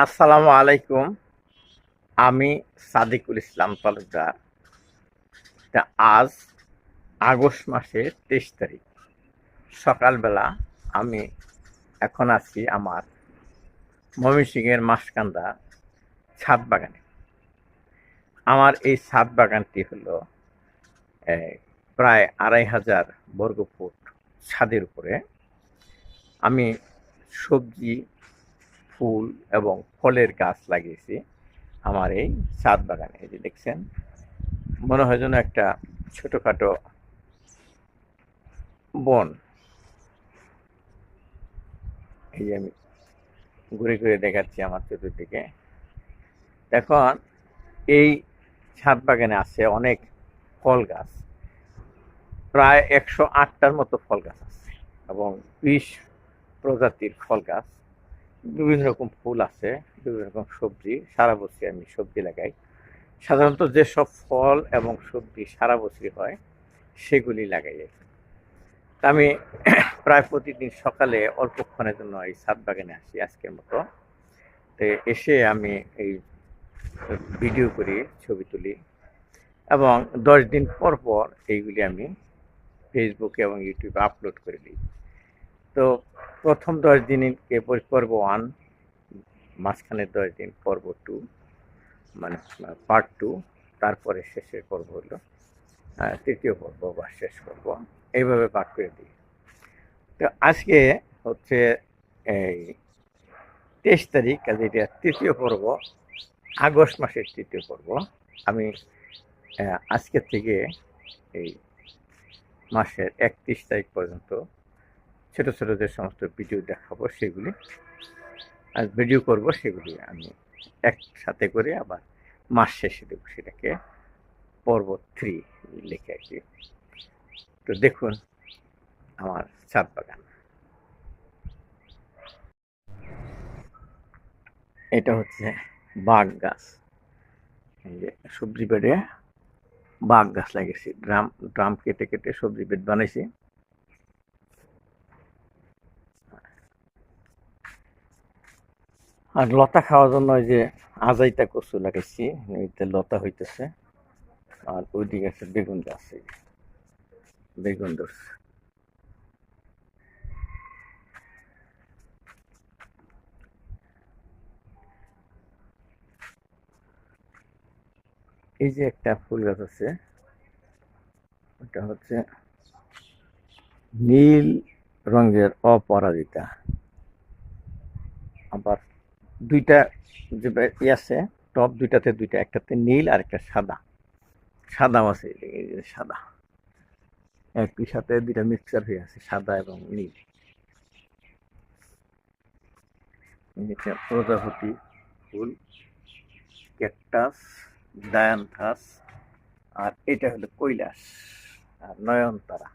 আসসালামু আলাইকুম। আমি সাদেকুল ইসলাম তালুকদার। তা আজ আগস্ট মাসের 23 তারিখ সকালবেলা আমি এখন আছি আমার ময়মনসিংহের মাসকান্দা ছাদ বাগানে। আমার এই ছাদ বাগানটি হলো প্রায় ২,৫০০ বর্গফুট ছাদের উপরে। আমি সবজি, ফুল এবং ফলের গাছ লাগিয়েছি আমার এই ছাদ বাগানে। এই যে দেখছেন, মনে হয় যেন একটা ছোটখাটো বন। এই যে আমি ঘুরে ঘুরে দেখাচ্ছি আমার চতুর্দিকে। এখন এই ছাদ বাগানে আছে অনেক ফল গাছ, প্রায় ১০৮টার মতো ফল গাছ আছে এবং ২০ প্রজাতির ফল গাছ। বিভিন্ন রকম ফুল আছে, বিভিন্ন রকম সবজি। সারা বছরই আমি সবজি লাগাই। সাধারণত যেসব ফল এবং সবজি সারা বছরই হয় সেগুলি লাগাই। তা আমি প্রায় প্রতিদিন সকালে অল্পক্ষণের জন্য এই ছাদ বাগানে আসি আজকের মতো। তো এসে আমি এই ভিডিও করি, ছবি তুলি এবং ১০ দিন পর পর এইগুলি আমি ফেসবুকে এবং ইউটিউবে আপলোড করে দিই। তো প্রথম ১০ দিনকে পর্ব ১, মাঝখানের ১০ দিন পর্ব ২, মানে পার্ট ২, তারপরে শেষের পর্ব হলো তৃতীয় পর্ব বা শেষ পর্ব। এইভাবে পাঠ করে দিই। তো আজকে হচ্ছে এই ২৩ তারিখ, কাজে এটা তৃতীয় পর্ব, আগস্ট মাসের তৃতীয় পর্ব। আমি আজকের থেকে এই মাসের ৩১ তারিখ পর্যন্ত ছোট ছোট যে সমস্ত ভিডিও দেখাবো সেগুলি আর ভিডিও করব, সেগুলি আমি একসাথে করে আবার মাস শেষে দেবো, সেটাকে পর্ব ৩ লিখে আর কি। তো দেখুন আমার ছাদ বাগান। এটা হচ্ছে বাগ গাছ। এই যে সবজি বেডে বাগ গাছ লাগিয়েছি, ড্রাম ড্রাম কেটে কেটে সবজি বেড বানাইছি। আর লতা খাওয়ার জন্য ওই যে আজাইতা কচু লাগাইছি, ওইতে লতা হইতেছে। আর ওইদিকে আছে বেগুন গাছ, বেগুন ধরছে। এই যে একটা ফুল গাছ আছে, ওটা হচ্ছে নীল রঙের অপরাজিতা। আবার দুইটা যে আছে টপ, দুইটাতে দুইটা, একটাতে নীল আর একটা সাদা। সাদাও আছে, এই যে সাদা, একই সাথে দুইটা মিক্সচার হয়ে আছে, সাদা এবং নীল। এটা প্রজাপতি ফুল, ক্যাকটাস, ডায়ান্থাস, আর এটা হলো কৈলাস আর নয়নতারা।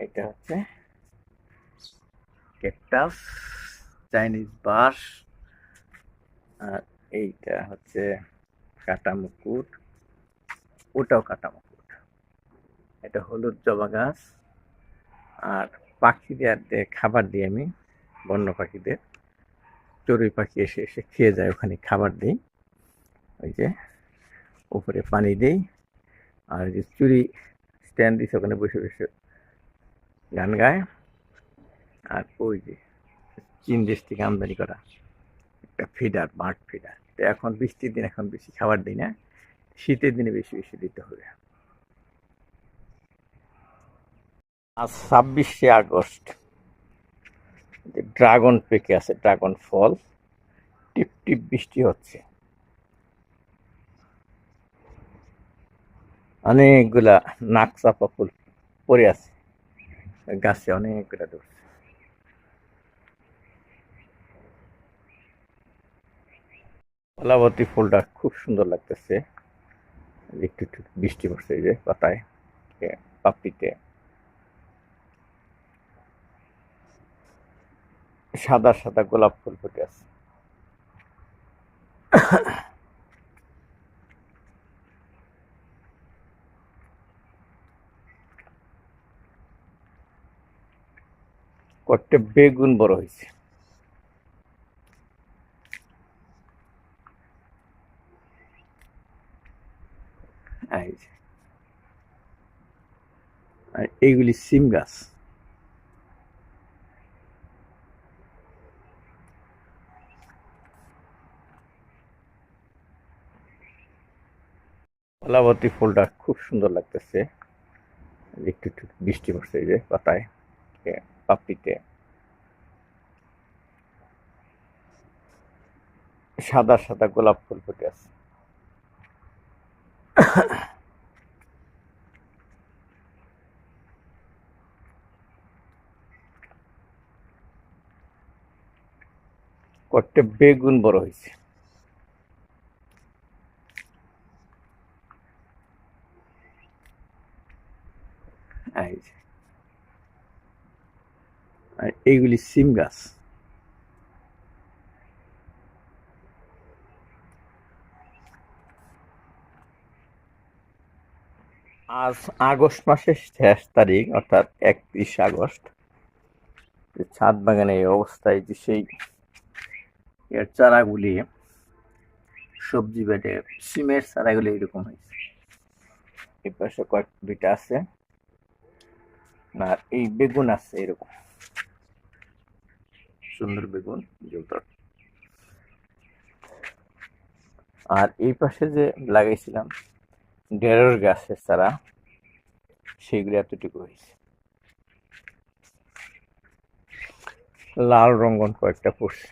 এটা হচ্ছে ক্যাকটাস, চাইনিজ বাঁশ, আর এইটা হচ্ছে কাটা মুকুট, ওটাও কাটা মুকুট। এটা হলুদ জবা গাছ। আর পাখিদের খাবার দিই আমি, বন্য পাখিদের, চড়ুই পাখি এসে এসে খেয়ে যায়, ওখানে খাবার দিই। ওই যে উপরে পানি দিই, আর যে চুরি স্ট্যান্ড দিছে ওখানে বসে বসে গান গায়। আর ওই যে চীন দেশ থেকে আমদানি করা একটা ফিডার, বার্ড ফিডার। তো এখন বৃষ্টির দিন, এখন বেশি খাবার দিই না, শীতের দিনে বেশি বেশি দিতে হবে। আজ ২৬শে আগস্ট। ড্রাগন পেকে আছে, ড্রাগন ফল, টিপ টিপ বৃষ্টি হচ্ছে। অনেকগুলা নাক চাপা ফুল পড়ে আছে গাছে, অনেকগুলা ধরছে। কলাবতী ফুলটা খুব সুন্দর লাগতেছে। একটু একটু বৃষ্টি পড়ছে, এই যে পাতায়, পাপড়িতে সাদা সাদা গোলাপ ফুল ফুটে আছে। কয়েকটা বেগুন বড় হয়েছে। এই যে, আর এইগুলি সিম গাছ। কলাবতী ফুলটা খুব সুন্দর লাগতেছে। একটু একটু বৃষ্টি পড়ছে এই যে পাতায়, পাপড়িতে সাদা সাদা গোলাপ ফুল ফুটে আছে। কয়েকটা বেগুন বড় হয়েছে। এই যে, আর এইগুলি সিম গাছ। আজ আগস্ট মাসের শেষ তারিখ, অর্থাৎ 31 আগস্ট। ছাদ বাগানে এই অবস্থায় যে সেই এর চারাগুলি, সবজি বেডে সিমের চারাগুলি এরকম হয়েছে। এই পাশে কয়েক দুইটা আছে, আর এই বেগুন আছে এরকম সুন্দর বেগুন যেটা। আর এই পাশে যে লাগাইছিলাম ঢেঁড়স গাছের চারা, সেগুলি এতটুকু হয়েছে। লাল রঙ্গন কয়েকটা পড়ছে।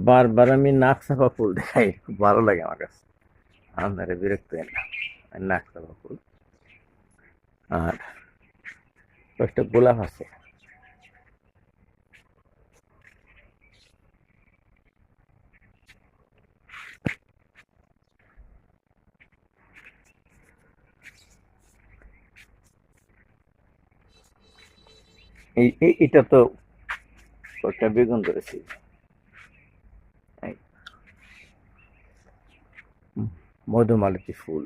বারবার আমি নাক চাপা ফুল দেখাই, খুব ভালো লাগে আমার কাছে। আপনারা বিরক্ত হয় না, নাক চাপা ফুল। আর কয়েকটা গোলাপ আছে। এটা তো কয়েকটা বেগুন ধরেছি। মধুমালতী ফুল,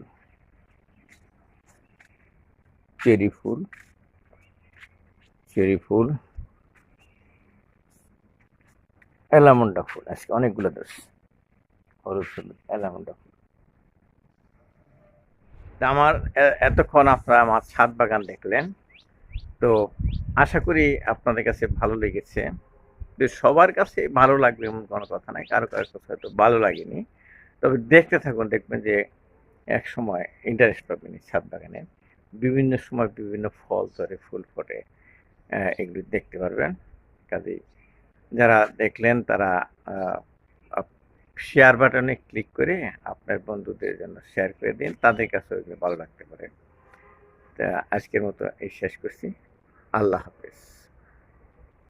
চেরি ফুল, চেরি ফুল, অ্যালামন্ডা ফুল। আজকে অনেকগুলো ধরছে, হলুদ হলুদ অ্যালামন্ডা ফুল। আমার এতক্ষণ আপনারা আমার ছাদ বাগান দেখলেন, তো আশা করি আপনাদের কাছে ভালো লেগেছে। তো সবার কাছে ভালো লাগবে এমন কোনো কথা নাই, কারো কারো কাছে হয়তো ভালো লাগেনি। তবে দেখতে থাকুন, দেখবেন যে এক সময় ইন্টারেস্ট পাবেন এই ছাদ বাগানে। বিভিন্ন সময় বিভিন্ন ফল ধরে, ফুল ফোটে, এগুলি দেখতে পারবেন। কাজেই যারা দেখলেন তারা শেয়ার বাটনে ক্লিক করে আপনার বন্ধুদের জন্য শেয়ার করে দিন, তাদের কাছে ওইগুলো ভালো লাগতে পারে। তা আজকের মতো এই শেষ করছি। আল্লাহ হাফেজ।